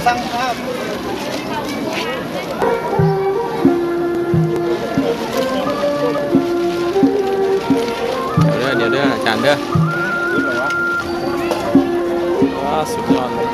สร้างภาพเดี๋ยวเด้ออาจารย์เด้อว้าสุดยอดเลย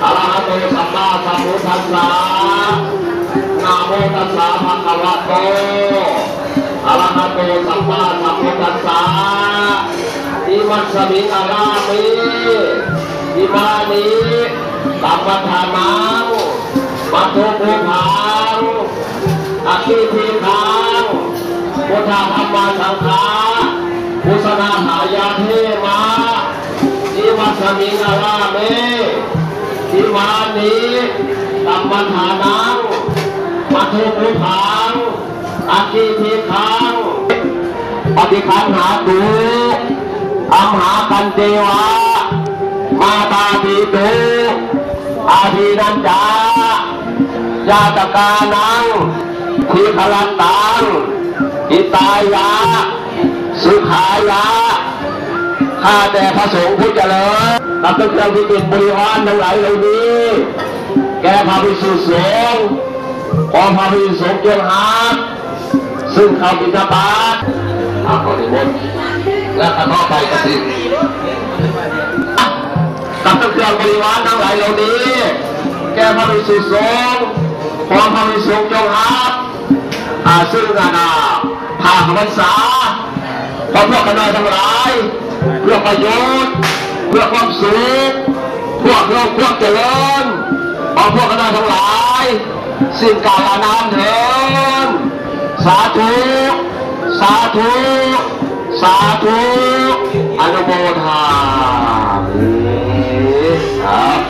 อะระหะโตสัมมาสัมพุทธัสสะนะโมตัสสะภะคะวะโตอะระหะโตสัมมาสัมพุทธัสสะอิมัสสมิงอารามิอิมานิสัมปทานังมัทโธภูพังอาคิทิคังพุทธธรรมสังฆาพุทธนาหายาเทมาอิมัสสมิงอารามิอิมานิสัมปทานังมัทโธภูพังอาคิทิคังปฏิคันหาตุอัมหากันเทวะมาตาปิตุอาทินันจายาตกานังทิคลันตังอิตายะสุขายะข้าแต่พระสงฆ์ผู้เจริญรับตั้งแต่ที่เป็นบริวารทั้งหลายเหล่านี้แก่พระภิกษุสงฆ์ขอพระภิกษุสงฆ์จงหาซึ่งเขาบิณฑบาตขอนิมนต์และขอไปกสิกับเครื่องบริวารทั้งหลายเหล่านี้แก่พระภิกษุสงฆ์ขอพระภิกษุสงฆ์จงหาซึ่งพาพรรษาขอพวกคณะทั้งหลายเพื่อประโยชน์เพื่อความสุขพวกเราพวกเจริญขอพวกคณะทั้งหลายสิ้นกาลนานเถิดสาธุสาธุสาธุอนุโมทนาครับ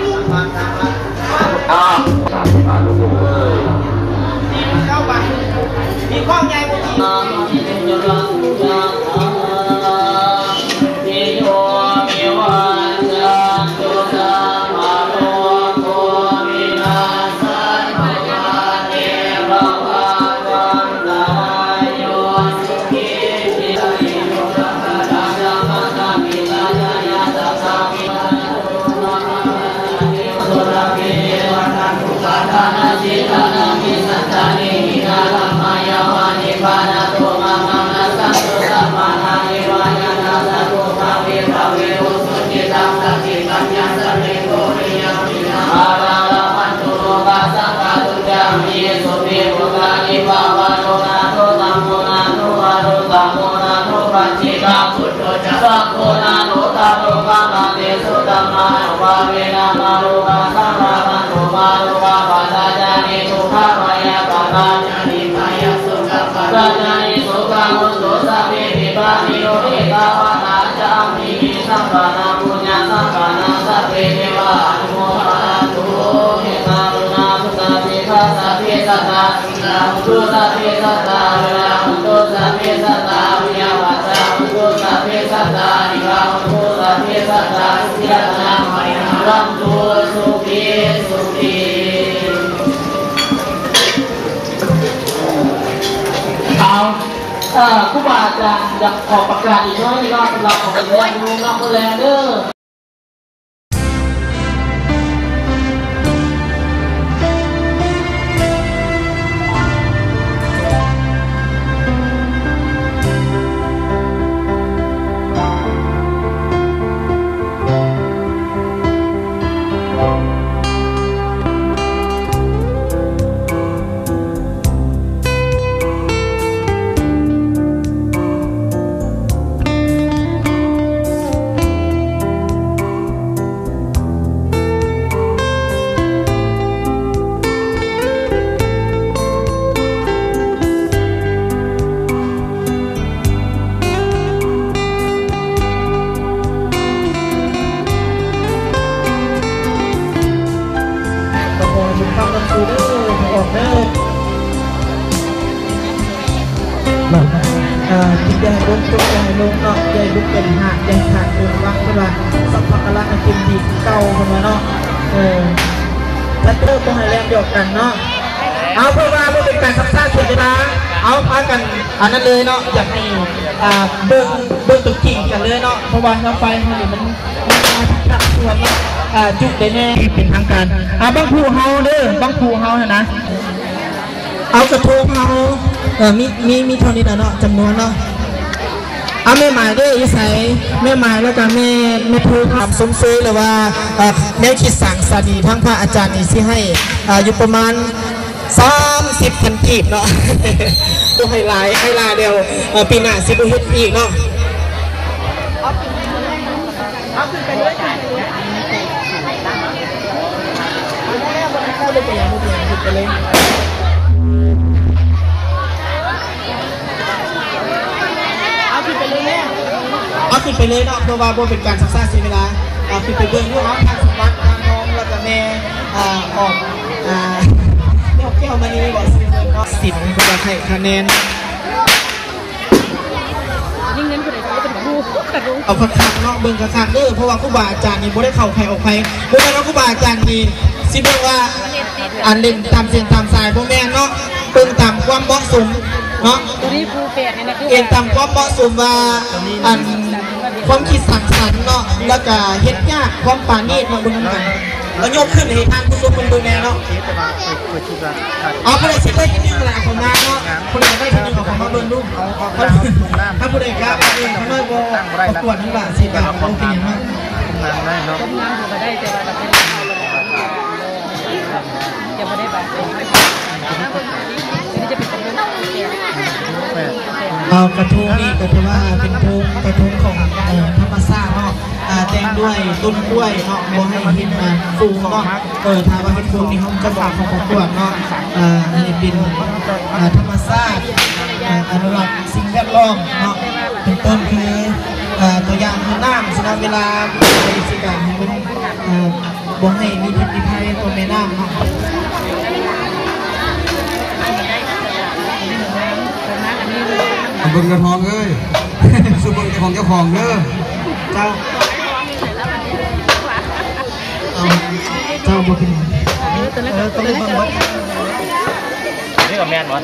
อนุโมทนาเข้าไปมีข้อใหญ่บุญตุสัพเพสัตตาวิราหุตุสัพเพสัตตาวิยาวัจาหุตุสัพเพสัตตานิราหุตุสัพเพสัตตาสิยตนามัยรัมตุสุขีสุขีเอาครูบาอาจารย์อยากขอประกาศอีกน้อยนึงสำหรับของแรงรู้นักแรงเด้อใหญ่ลงตัวใหญ่ลงเนาะใหญ่ลุกเป็นหักใหญ่ขาดเป็นวังเวลาสัมผัสกระลักกินดีเก่าคนมาเนาะแล้วเริ่มตรงไหนแรงเดียวกันเนาะเอาเพราะว่าเมื่อเป็นการขับซ่าเสียเวลาเอาพากันอันนั้นเลยเนาะอยากให้เบิ้งตุกกิ่งกันเลยเนาะเพราะว่าเราไฟมันมาทักส่วนจุกได้แน่เป็นทางการบางผู้เฮาเด้อบางผู้เฮานะเอากระทงเฮามีเท่านี้นะเนาะจำนวนเนาะ เอาแม่หมายด้วยอีไซแม่หมายแล้วก็แม่พูดคำซุ้มซื้อเลยว่าแนวคิดสั่งสดีทั้งพระอาจารย์นี่ที่ให้อยู่ประมาณ30,000 กีบเนาะตัวไฮไลท์เดียวปีหน้าสิบเฮ็ดอีกเนาะเอาขึ้นไปเลยเอาขึ้นไปเลยเนาะเพราะว่าบ่เป็นการศึกษาเสียเวลาเอาขึ้นไปเบิ่งด้วยเนาะทางสมบัติทางน้องแล้วก็แม่ออกแก้วมานี่บอก10ก็จะให้คะแนนยิ่งเน้นคนไหนก็เป็นผู้เอาคักๆเนาะเบิ่งคักๆเด้อเพราะว่าครูบาอาจารย์นี่บ่ได้เข้าใครออกใครบ่แม่นว่าครูบาอาจารย์นี่สิเบิ่งว่าอันเล่นตามเส้นตามสายบ่แม่นเนาะเบิ่งตามความเหมาะสมเนาะตัวนี้ครูแปดนี่นะคือเองตามความเหมาะสมว่าอันความคิดสร้างสรรค์เนาะแล้วก็เฮ็ดยากความปราณีตมาเบิ่งนำกันแล้วยกขึ้นให้ทางผู้ชมเบิ่งแน่เนาะเอาผู้ใดสิได้ที่1ล่ะของงานเนาะผู้ใดได้ที่1ของมาเบิ่งดูถ้าผู้ใดกล้าเองเขาไม่บ่ประกวดทั้งหลายสิครับบ่เป็นหยังเนาะได้เนาะก็ได้แต่ว่าเป็นจะบ่ได้บาดเจ็บจะเป็นกระทงนี่ก็ถือว่าเป็นกระทงของธรรมชาติเนาะแต่งด้วยต้นกล้วยเนาะบ่ให้เห็นฟูงเนาะถ้าว่าเห็นฟูงนี่เขาจะฝากของประกวดเนาะนี่เป็นธรรมชาติอนุรักษ์สิ่งแวดล้อมเนาะเป็นต้นคือตัวอย่างคือน้ำสำหรับเวลาไปสิการให้มันบ่ให้มีพิษมีภัยตัวแม่น้ำเนาะเบิ่งกระทองเลยสุเบิ่งของเจ้าของเด้อเจ้าบ่เป็นต้องเบิ่งบ่นี่กับแมนวะ